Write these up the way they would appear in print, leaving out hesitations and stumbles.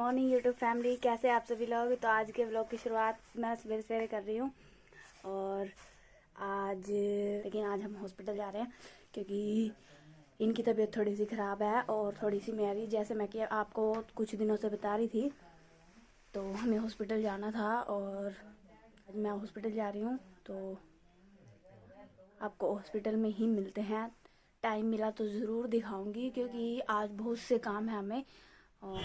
Morning YouTube family, कैसे आप सभी लोग। तो आज के व्लॉग की शुरुआत मैं सवेरे सवेरे कर रही हूँ। और आज हम हॉस्पिटल जा रहे हैं क्योंकि इनकी तबीयत थोड़ी सी ख़राब है और थोड़ी सी मेरी, जैसे मैं कि आपको कुछ दिनों से बता रही थी। तो हमें हॉस्पिटल जाना था और आज मैं हॉस्पिटल जा रही हूँ। तो आपको हॉस्पिटल में ही मिलते हैं। टाइम मिला तो ज़रूर दिखाऊंगी क्योंकि आज बहुत से काम है हमें। और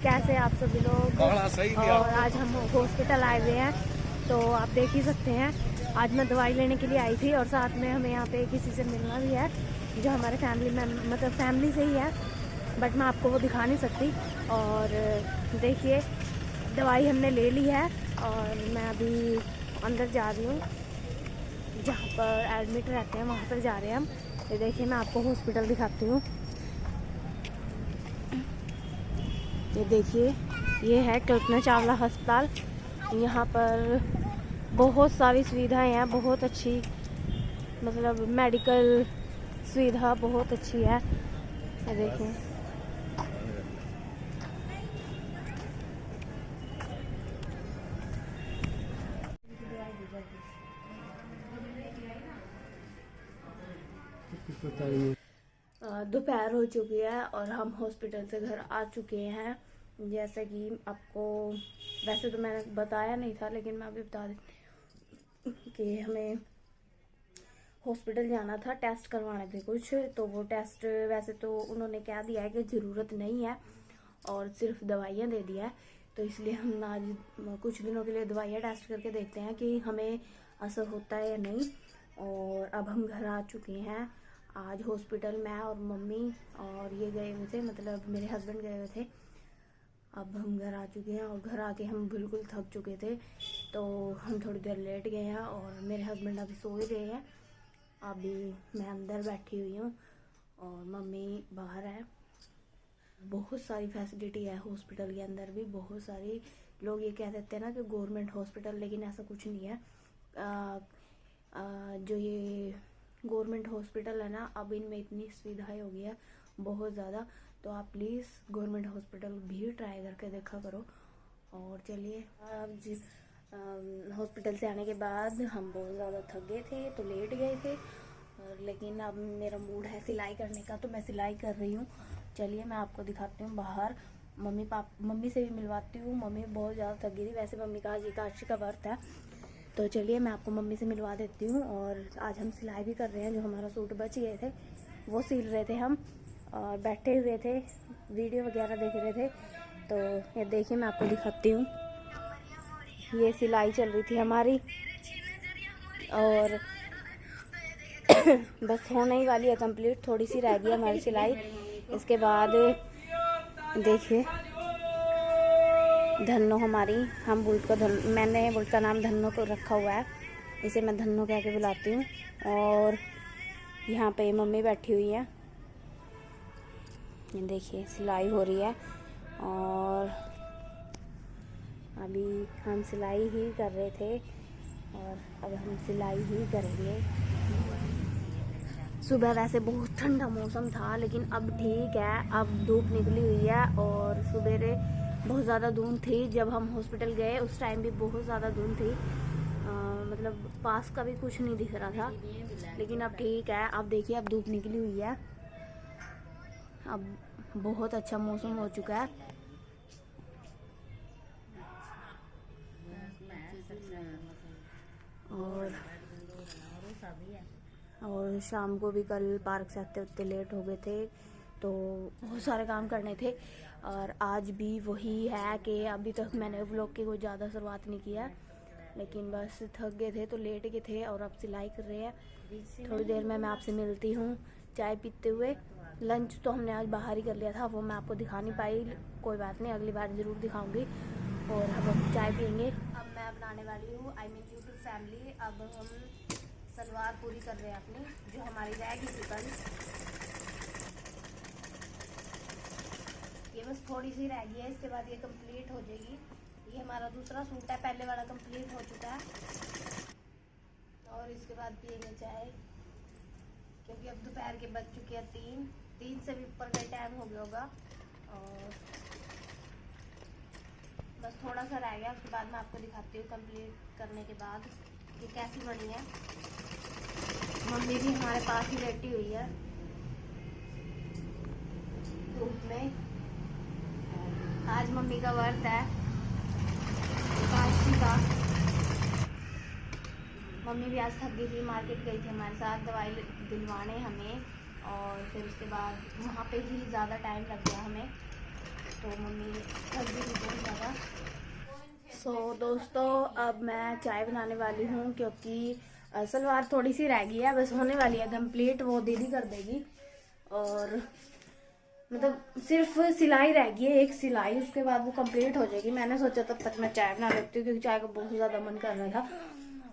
कैसे आप सभी लोग। और आज हम हॉस्पिटल आए हुए हैं, तो आप देख ही सकते हैं। आज मैं दवाई लेने के लिए आई थी और साथ में हमें यहाँ पे किसी से मिलना भी है जो हमारे फैमिली में मतलब फैमिली से ही है, बट मैं आपको वो दिखा नहीं सकती। और देखिए, दवाई हमने ले ली है और मैं अभी अंदर जा रही हूँ जहाँ पर एडमिट रहते हैं, वहाँ पर जा रहे हैं हम। ये देखिए, मैं आपको हॉस्पिटल दिखाती हूँ। ये देखिए, ये है कल्पना चावला अस्पताल। यहाँ पर बहुत सारी सुविधाएं हैं, बहुत अच्छी, मतलब मेडिकल सुविधा बहुत अच्छी है। ये देखिए, दोपहर हो चुकी है और हम हॉस्पिटल से घर आ चुके हैं। जैसे कि आपको वैसे तो मैंने बताया नहीं था, लेकिन मैं अभी बता देती कि हमें हॉस्पिटल जाना था, टेस्ट करवाने थे कुछ। तो वो टेस्ट वैसे तो उन्होंने क्या दिया है कि ज़रूरत नहीं है और सिर्फ दवाइयाँ दे दिया है। तो इसलिए हम आज कुछ दिनों के लिए दवाइयाँ टेस्ट करके देखते हैं कि हमें असर होता है या नहीं। और अब हम घर आ चुके हैं। आज हॉस्पिटल मैं और मम्मी और ये गए हुए थे, मतलब मेरे हस्बैंड गए हुए थे। अब हम घर आ चुके हैं और घर आके हम बिल्कुल थक चुके थे, तो हम थोड़ी देर लेट गए हैं और मेरे हस्बैंड अभी सो ही रहे हैं। अभी मैं अंदर बैठी हुई हूँ और मम्मी बाहर है। बहुत सारी फैसिलिटी है हॉस्पिटल के अंदर भी, बहुत सारी। लोग ये कह देते हैं ना कि गवर्नमेंट हॉस्पिटल, लेकिन ऐसा कुछ नहीं है। जो ये गवर्नमेंट हॉस्पिटल है ना, अब इनमें इतनी सुविधाएं हो गई है बहुत ज़्यादा। तो आप प्लीज़ गवर्नमेंट हॉस्पिटल भी ट्राई करके देखा करो। और चलिए, अब हॉस्पिटल से आने के बाद हम बहुत ज़्यादा थक गए थे तो लेट गए थे। और लेकिन अब मेरा मूड है सिलाई करने का, तो मैं सिलाई कर रही हूँ। चलिए, मैं आपको दिखाती हूँ बाहर। मम्मी से भी मिलवाती हूँ। मम्मी बहुत ज़्यादा थक गई थी। वैसे मम्मी का आज एकादशी का व्रत है, तो चलिए मैं आपको मम्मी से मिलवा देती हूँ। और आज हम सिलाई भी कर रहे हैं। जो हमारा सूट बच गए थे वो सिल रहे थे हम, और बैठे हुए थे, वीडियो वगैरह देख रहे थे। तो ये देखिए, मैं आपको दिखाती हूँ। ये सिलाई चल रही थी हमारी और बस होने ही वाली है कंप्लीट, थोड़ी सी रह गई हमारी सिलाई। इसके बाद देखिए, धन्नो हमारी, हम बुल्ट का मैंने बुल्ट का नाम धन्नो को रखा हुआ है, इसे मैं धन्नो कह के बुलाती हूँ। और यहाँ पे मम्मी बैठी हुई है। ये देखिए, सिलाई हो रही है और अभी हम सिलाई ही कर रहे थे और अब हम सिलाई ही करेंगे। सुबह वैसे बहुत ठंडा मौसम था, लेकिन अब ठीक है, अब धूप निकली हुई है। और सवेरे बहुत ज़्यादा धुंध थी, जब हम हॉस्पिटल गए उस टाइम भी बहुत ज़्यादा धुंध थी। मतलब पास का भी कुछ नहीं दिख रहा था, लेकिन अब ठीक है। अब देखिए, अब धूप निकली हुई है, अब बहुत अच्छा मौसम हो चुका है। और शाम को भी कल पार्क से आते उतने लेट हो गए थे, तो बहुत सारे काम करने थे। और आज भी वही है कि अभी तक मैंने व्लॉग की कोई ज़्यादा शुरुआत नहीं किया, लेकिन बस थक गए थे तो लेट गए थे और अब सिलाई कर रहे हैं। थोड़ी देर में मैं आपसे मिलती हूँ चाय पीते हुए। लंच तो हमने आज बाहर ही कर लिया था, वो मैं आपको दिखा नहीं पाई, कोई बात नहीं, अगली बार ज़रूर दिखाऊंगी। और अब चाय पियेंगे। अब मैं बनाने वाली हूँ यूट्यूब फैमिली। अब हम सलवार पूरी कर रहे हैं अपनी, जो हमारी रह गई थी कल। ये बस थोड़ी सी रह गई है, इसके बाद ये कंप्लीट हो जाएगी। ये हमारा दूसरा सूट है, पहले वाला कंप्लीट हो चुका है। और इसके बाद पियेंगे चाय। क्योंकि अब दोपहर के बज चुके हैं 3 से भी ऊपर का टाइम हो गया होगा। और बस थोड़ा सा रह गया, उसके बाद मैं आपको दिखाती हूँ कंप्लीट करने के बाद कि कैसी बनी है। मम्मी भी हमारे पास ही बैठी हुई है धूप में। आज मम्मी का व्रत है एकादशी का। मम्मी भी आज थक गई थी, मार्केट गई थी हमारे साथ दवाई दिलवाने हमें, और फिर उसके बाद वहाँ पे ही ज़्यादा टाइम लग गया हमें, तो मम्मी थक गई थी बहुत ज़्यादा। दोस्तों अब मैं चाय बनाने वाली हूँ, क्योंकि सलवार थोड़ी सी रह गई है, बस होने वाली है कंप्लीट, वो दीदी कर देगी। और मतलब सिर्फ सिलाई रह गई है, एक सिलाई, उसके बाद वो कंप्लीट हो जाएगी। मैंने सोचा तब तक मैं चाय बना लेती हूँ, क्योंकि चाय का बहुत ज़्यादा मन कर रहा था।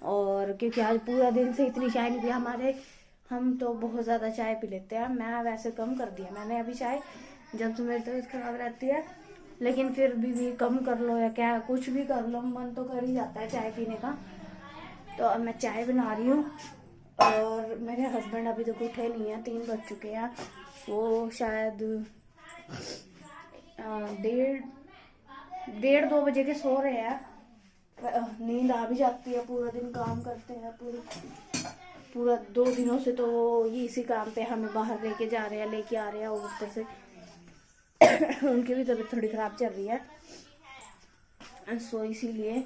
और क्योंकि आज पूरा दिन से इतनी चाय नहीं पिया हमारे, हम तो बहुत ज़्यादा चाय पी लेते हैं। मैं वैसे कम कर दिया मैंने अभी चाय, जब से मेरी तबीयत खराब रहती है, लेकिन फिर भी कम कर लो या क्या कुछ भी कर लो, मन तो कर ही जाता है चाय पीने का। तो अब मैं चाय बना रही हूँ, और मेरे हस्बैंड अभी तक उठे नहीं हैं, 3 बज चुके हैं। वो शायद 1:30-2 बजे के सो रहे हैं। नींद आ भी जाती है, पूरा दिन काम करते हैं, पूरा 2 दिनों से तो ये इसी काम पे हमें बाहर लेके जा रहे हैं, लेके आ रहे हैं, और ऊपर से उनकी भी तबीयत थोड़ी ख़राब चल रही है, सो इसीलिए।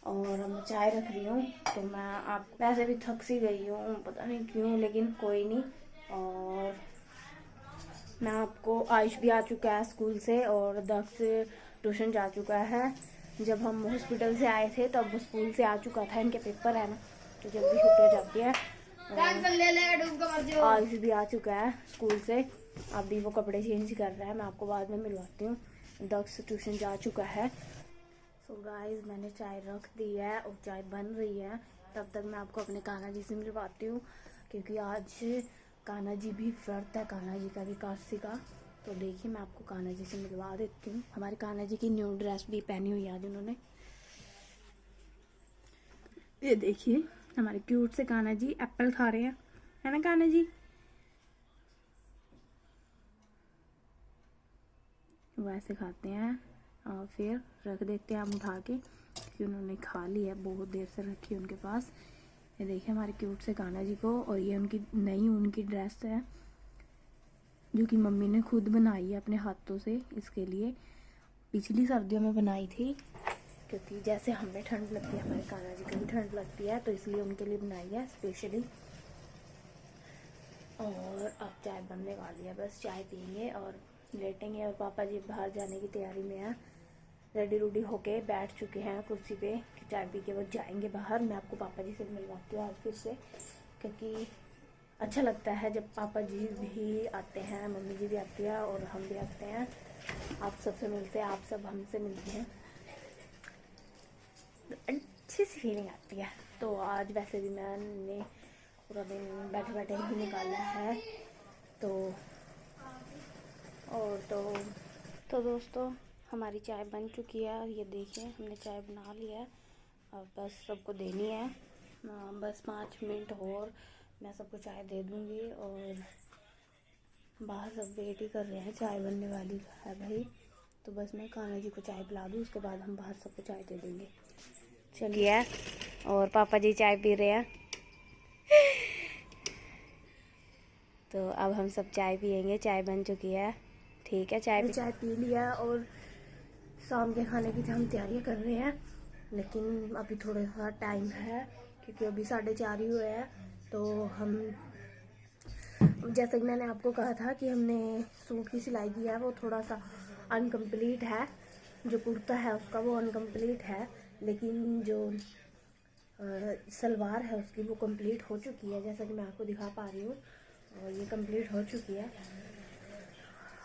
और मैं चाय रख रही हूँ, तो मैं आप वैसे भी थक सी गई हूँ, पता नहीं क्यों, लेकिन कोई नहीं। और मैं आपको आयुष भी आ चुका है स्कूल से, और दक्ष ट्यूशन जा चुका है। जब हम हॉस्पिटल से आए थे तब वो स्कूल से आ चुका था, इनके पेपर है ना, तो जल्दी छुट्टी हो जाती है। आयुष भी आ चुका है स्कूल से, अभी वो कपड़े चेंज कर रहा है, मैं आपको बाद में मिलवाती हूँ। दक्ष ट्यूशन जा चुका है। सो गाइस मैंने चाय रख दी है और चाय बन रही है, तब तक मैं आपको अपने कान्हा जी से मिलवाती हूँ, क्योंकि आज कान्हा जी भी व्रत है, कान्हा जी का भी एकादशी का। तो देखिए मैं आपको कान्हा जी से मिलवा देती हूँ। हमारे कान्हा जी की न्यू ड्रेस भी पहनी हुई है आज उन्होंने। ये देखिए हमारे क्यूट से कान्हा जी एप्पल खा रहे हैं, है ना कान्हा जी? वो ऐसे खाते हैं और फिर रख देते हैं हम उठा के, क्योंकि उन्होंने खा ली है, बहुत देर से रखी है उनके पास। ये देखिए हमारे क्यूट से कान्हा जी को। और ये उनकी नई उनकी ड्रेस है, जो कि मम्मी ने खुद बनाई है अपने हाथों से इसके लिए। पिछली सर्दियों में बनाई थी, क्योंकि जैसे हमें ठंड लगती है हमारे कान्हा जी को भी ठंड लगती है, तो इसलिए उनके लिए बनाई है स्पेशली। और अब चाय बनने वाली है, बस चाय पियेंगे और लेटेंगे। और पापा जी बाहर जाने की तैयारी में है, रेडी रूडी होके बैठ चुके हैं कुर्सी पे, चाय पी के वो जाएंगे बाहर। मैं आपको पापा जी से मिलवाती हूँ आज फिर से, क्योंकि अच्छा लगता है जब पापा जी भी आते हैं, मम्मी जी भी आती है और हम भी आते हैं, आप सबसे मिलते हैं, आप सब हमसे मिलते हैं, तो अच्छी सी फीलिंग आती है। तो आज वैसे भी मैंने पूरा दिन बैठे बैठे ही निकाला है। तो दोस्तों हमारी चाय बन चुकी है, ये देखिए हमने चाय बना लिया है, और बस सबको देनी है। बस 5 मिनट और मैं सबको चाय दे दूँगी। और बाहर सब वेट ही कर रहे हैं, चाय बनने वाली है भाई, तो बस मैं कान्हा जी को चाय पिला दूँ, उसके बाद हम बाहर सबको चाय दे देंगे। चलिए, और पापा जी चाय पी रहे हैं तो अब हम सब चाय पियेंगे, चाय बन चुकी है। ठीक है, चाय पी लिया, और शाम के खाने की हम तैयारियां कर रहे हैं, लेकिन अभी थोड़ा सा टाइम है, क्योंकि अभी 4:30 ही हुए हैं। तो हम, जैसे कि मैंने आपको कहा था कि हमने सूट की सिलाई की है, वो थोड़ा सा अनकम्प्लीट है, जो कुर्ता है उसका वो अनकम्प्लीट है, लेकिन जो सलवार है उसकी वो कंप्लीट हो चुकी है, जैसा कि मैं आपको दिखा पा रही हूँ, और ये कंप्लीट हो चुकी है।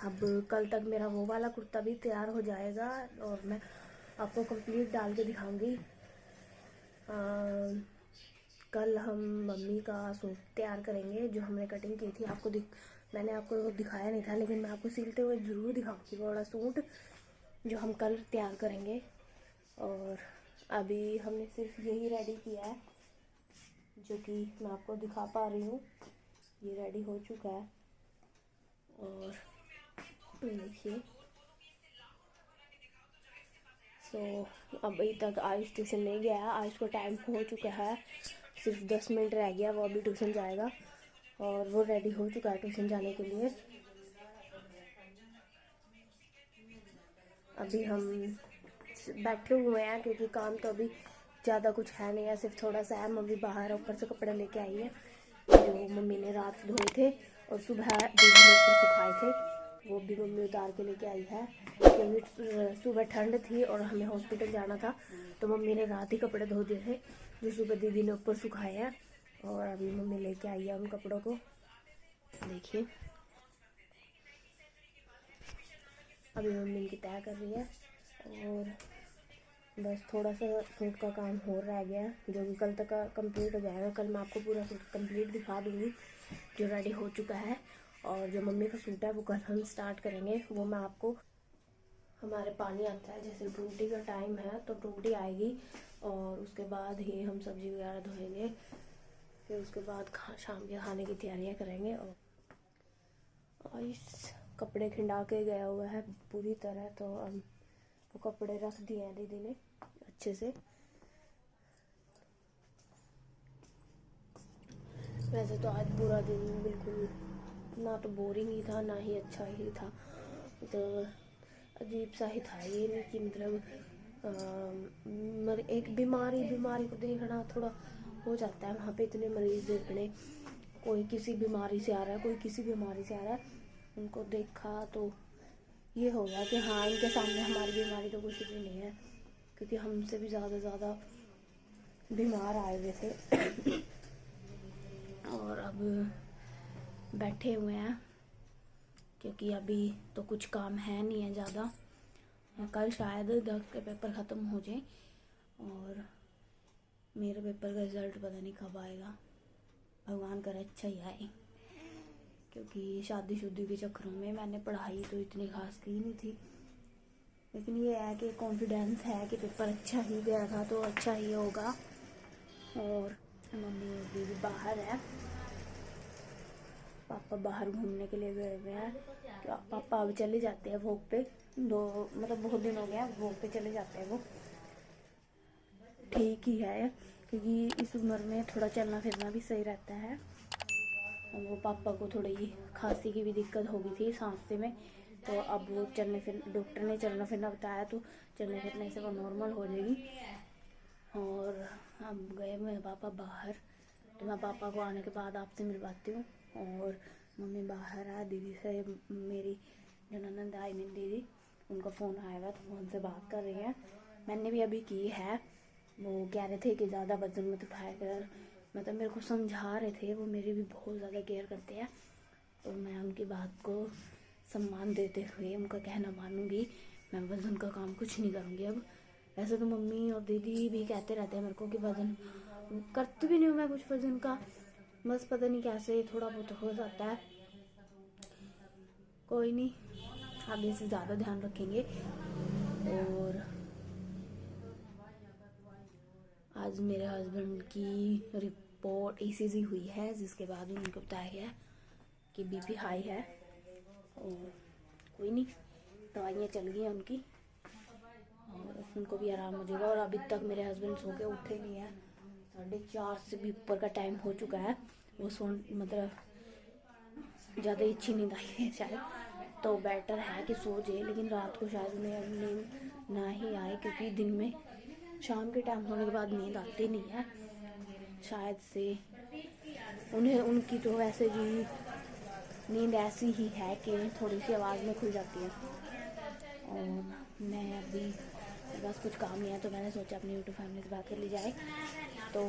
अब कल तक मेरा वो वाला कुर्ता भी तैयार हो जाएगा, और मैं आपको कंप्लीट डाल के दिखाऊंगी। कल हम मम्मी का सूट तैयार करेंगे, जो हमने कटिंग की थी, मैंने आपको दिखाया नहीं था, लेकिन मैं आपको सिलते हुए ज़रूर दिखाऊंगी वो वाला सूट, जो हम कल तैयार करेंगे। और अभी हमने सिर्फ यही रेडी किया है, जो कि मैं आपको दिखा पा रही हूँ। ये रेडी हो चुका है। और देखिए अभी तक आयुष ट्यूशन नहीं गया है। आयुष को टाइम हो चुका है, सिर्फ 10 मिनट रह गया, वो अभी ट्यूशन जाएगा। और वो रेडी हो चुका है ट्यूशन जाने के लिए। अभी हम बैठे हुए हैं क्योंकि काम तो अभी ज़्यादा कुछ है नहीं है, सिर्फ थोड़ा सा है। मम्मी बाहर ऊपर से कपड़े लेके आई है जो मम्मी ने रात धोए थे और सुबह दीदी ने ऊपर सुखाए थे, वो भी मम्मी उतार के लेके आई है। क्योंकि सुबह ठंड थी और हमें हॉस्पिटल जाना था, तो मम्मी ने रात ही कपड़े धो दिए थे जो सुबह दीदी ने ऊपर सुखाए हैं। और अभी मम्मी लेके आई है उन कपड़ों को। देखिए अभी मम्मी इनकी तय कर रही है और बस थोड़ा सा सूट का काम हो रह गया है जो कि कल तक कंप्लीट हो जाएगा। कल मैं आपको पूरा सूट कंप्लीट दिखा दूँगी जो रेडी हो चुका है। और जो मम्मी का सूट है वो कल हम स्टार्ट करेंगे, वो मैं आपको। हमारे पानी आता है, जैसे टूटी का टाइम है तो टूटी आएगी और उसके बाद ही हम सब्जी वगैरह धोएंगे। फिर उसके बाद शाम के खाने की तैयारियां करेंगे। और इस कपड़े खिंडा के गया हुआ है पूरी तरह, तो अब वो कपड़े रख दिए हैं दीदी ने अच्छे से। वैसे तो आज पूरा दिन बिल्कुल ना तो बोरिंग ही था ना ही अच्छा ही था, तो अजीब सा ही था ये। नहीं कि मतलब एक बीमारी को देखना थोड़ा हो जाता है। वहाँ पे इतने मरीज देखने, कोई किसी बीमारी से आ रहा है, कोई किसी बीमारी से आ रहा है। उनको देखा तो ये हो गया कि हाँ, इनके सामने हमारी बीमारी तो कुछ भी नहीं है, क्योंकि हमसे भी ज़्यादा बीमार आए हुए थे। और अब बैठे हुए हैं क्योंकि अभी तो कुछ काम है नहीं है ज़्यादा। कल शायद 10 के पेपर ख़त्म हो जाए और मेरे पेपर का रिज़ल्ट पता नहीं कब आएगा, भगवान करे अच्छा ही आए। क्योंकि शादी के चक्करों में मैंने पढ़ाई तो इतनी खास की नहीं थी, लेकिन ये है कि कॉन्फिडेंस है कि पेपर अच्छा ही गया था तो अच्छा ही होगा। और मम्मी अभी भी बाहर है, पापा बाहर घूमने के लिए गए हुए हैं। पापा अब चले जाते हैं वॉक पे, बहुत दिन हो गया वॉक पे चले जाते हैं वो। ठीक ही है क्योंकि इस उम्र में थोड़ा चलना फिरना भी सही रहता है। और वो पापा को थोड़ी खांसी की भी दिक्कत हो गई थी सांस में, तो अब वो डॉक्टर ने चलना फिरना बताया, तो चलने फिरने से वो नॉर्मल हो जाएगी। और अब गए हुए पापा बाहर, तो मैं पापा को आने के बाद आपसे मिलवाती हूँ। और मम्मी बाहर है, दीदी से मेरी जो ननद आई मेरी दीदी, उनका फ़ोन आया हुआ तो फ़ोन से बात कर रही हैं। मैंने भी अभी की है। वो कह रहे थे कि ज़्यादा वजन मत उठाया कर, मतलब मेरे को समझा रहे थे। वो मेरी भी बहुत ज़्यादा केयर करते हैं, तो मैं उनकी बात को सम्मान देते हुए उनका कहना मानूंगी। मैं वज़न का काम कुछ नहीं करूँगी अब। वैसे तो मम्मी और दीदी भी कहते रहते हैं मेरे को कि वज़न करती भी नहीं हूँ मैं कुछ वज़न का, बस पता नहीं कैसे थोड़ा बहुत हो जाता है। कोई नहीं, आगे से ज़्यादा ध्यान रखेंगे। और आज मेरे हस्बैंड की रिपोर्ट ECG हुई है, जिसके बाद उनको बताया गया कि BP हाई है। और कोई नहीं, दवाइयाँ चल गई हैं उनकी और उनको भी आराम हो जाएगा। और अभी तक मेरे हस्बैंड सो के उठे नहीं हैं, 4:30 से भी ऊपर का टाइम हो चुका है। वो मतलब ज़्यादा अच्छी नींद आई है शायद, तो बेटर है कि सो जाए। लेकिन रात को शायद उन्हें नींद ना ही आए, क्योंकि दिन में शाम के टाइम होने के बाद नींद आती नहीं है शायद से उन्हें। उनकी तो वैसे भी नींद ऐसी ही है कि थोड़ी सी आवाज़ में खुल जाती है। और मैं अभी बस कुछ काम नहीं है, तो मैंने सोचा अपनी यूट्यूब फैमिली से बात कर ली जाए। तो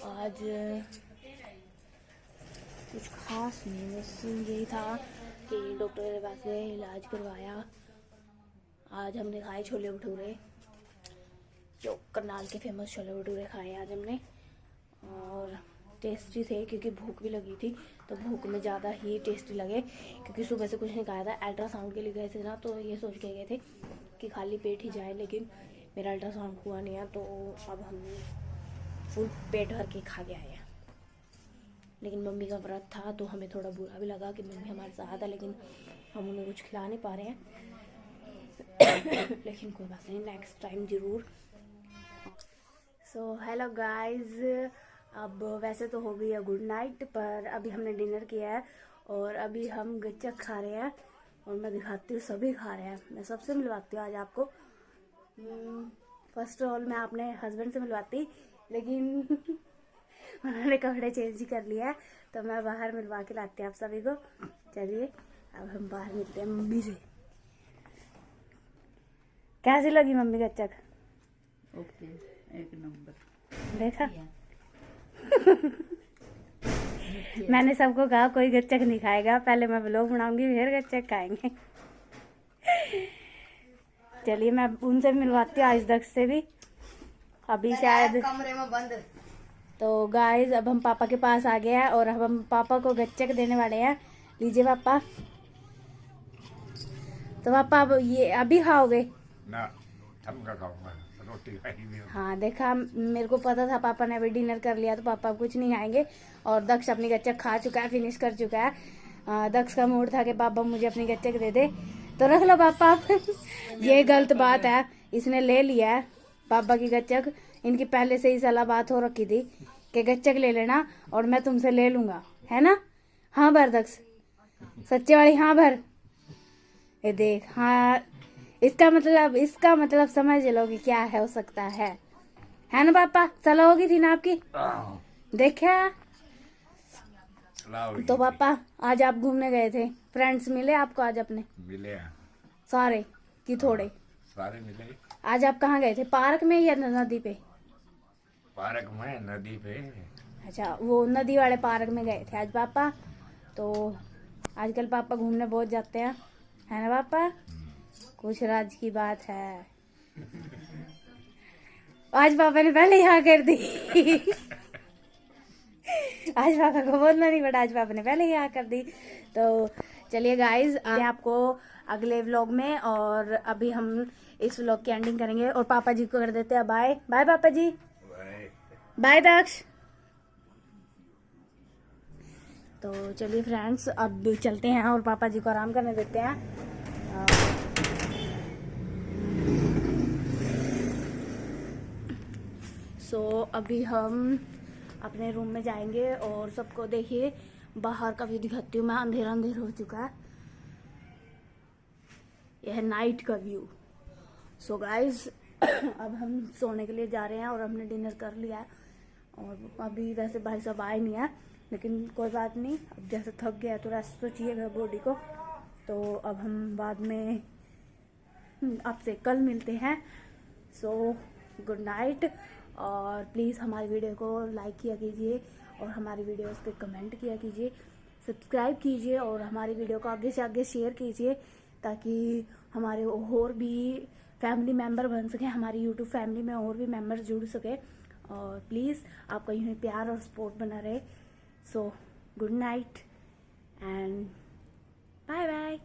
आज कुछ खास नहीं, बस यही था कि डॉक्टर के पास गए, इलाज करवाया। आज हमने खाए छोले भटूरे, जो करनाल के फेमस छोले भटूरे खाए आज हमने, और टेस्टी थे क्योंकि भूख भी लगी थी, तो भूख में ज़्यादा ही टेस्टी लगे। क्योंकि सुबह से कुछ नहीं खाया था, अल्ट्रासाउंड के लिए गए थे ना, तो ये सोच के गए थे कि खाली पेट ही जाए, लेकिन मेरा अल्ट्रासाउंड हुआ नहीं है, तो अब हम फुल पेट भर के खा के आए हैं। लेकिन मम्मी का व्रत था तो हमें थोड़ा बुरा भी लगा कि मम्मी हमारे साथ है, लेकिन हम उन्हें कुछ खिला नहीं पा रहे हैं। लेकिन कोई बात नहीं, नेक्स्ट टाइम ज़रूर। सो हेलो गाइस, अब वैसे तो हो गई है गुड नाइट, पर अभी हमने डिनर किया है और अभी हम गच्चक खा रहे हैं और मैं दिखाती हूँ, सभी खा रहे हैं। मैं सबसे मिलवाती हूँ आज आपको। फर्स्ट ऑफ ऑल मैं अपने हस्बैंड से मिलवाती, लेकिन उन्होंने कपड़े चेंज ही कर लिया है, तो मैं बाहर मिलवा के लाती हूँ आप सभी को। चलिए अब हम बाहर मिलते हैं मम्मी से। कैसी लगी मम्मी गच्चक? ओके, एक नंबर। देखा मैंने सबको कहा कोई गच्चक नहीं खाएगा, पहले मैं व्लॉग बनाऊंगी फिर गच्चक खाएंगे। चलिए मैं उनसे मिलवाती हूँ, आज दक्ष से भी। अभी शायद कमरे में बंद। तो गाइस अब हम पापा के पास आ गए हैं और अब हम पापा को गच्चक देने वाले हैं। लीजिए पापा। तो पापा अब ये अभी खाओगे ना? थम का खाऊंगा, रोटी खाएंगे। हाँ देखा, मेरे को पता था पापा ने अभी डिनर कर लिया तो पापा कुछ नहीं खाएंगे। और दक्ष अपनी गच्चक खा चुका है, फिनिश कर चुका है। दक्ष का मूड था कि पापा मुझे अपनी गच्चक दे दे, तो रख लो पापा। ये गलत बात है, इसने ले लिया है पापा की गच्चक। इनकी पहले से ही सलाह बात हो रखी थी कि गच्चक ले लेना और मैं तुमसे ले लूंगा, है ना? हाँ भर दक्ष, सच्चे वाली हाँ भर। ये देख, हाँ इसका मतलब समझ लो कि क्या है हो सकता है ना पापा? सलाह होगी थी ना आपकी, देखा? तो पापा आज आप घूमने गए थे, फ्रेंड्स मिले आपको आज अपने? मिले सारे कि थोड़े? सारे मिले। आज आप कहाँ गए थे, पार्क में या नदी पे? पार्क में, नदी पे। अच्छा, वो नदी वाले पार्क में गए थे आज पापा। तो आजकल पापा घूमने बहुत जाते हैं, है ना पापा? कुछ राज की बात है। आज पापा ने पहले यहाँ कर दी। आज पापा को बोलना नहीं पड़ा, आज पापा ने पहले यहाँ कर दी। तो चलिए गाइज, आपको अगले व्लॉग में, और अभी हम इस व्लॉग की एंडिंग करेंगे और पापा जी को कर देते हैं बाय बाय। पापा जी बाय। दक्ष तो चलिए फ्रेंड्स, अब चलते हैं और पापा जी को आराम करने देते हैं। सो अभी हम अपने रूम में जाएंगे और सबको देखिए बाहर का व्यू दिखाती हूँ मैं। अंधेरा अंधेरा हो चुका है, यह है नाइट का व्यू। सो गाइज अब हम सोने के लिए जा रहे हैं और हमने डिनर कर लिया है। और अभी वैसे भाई साहब आए नहीं है, लेकिन कोई बात नहीं, अब जैसे थक गया तो रेस्ट तो चाहिए बॉडी को। तो अब हम बाद में आपसे कल मिलते हैं। सो गुड नाइट, और प्लीज़ हमारी वीडियो को लाइक किया कीजिए और हमारी वीडियोस पे कमेंट किया कीजिए, सब्सक्राइब कीजिए और हमारी वीडियो को आगे से आगे शेयर कीजिए, ताकि हमारे और भी फैमिली मेम्बर बन सकें, हमारी यूट्यूब फैमिली में और भी मेम्बर जुड़ सके। और प्लीज़ आपका यूँ ही प्यार और सपोर्ट बना रहे। So good night and bye bye.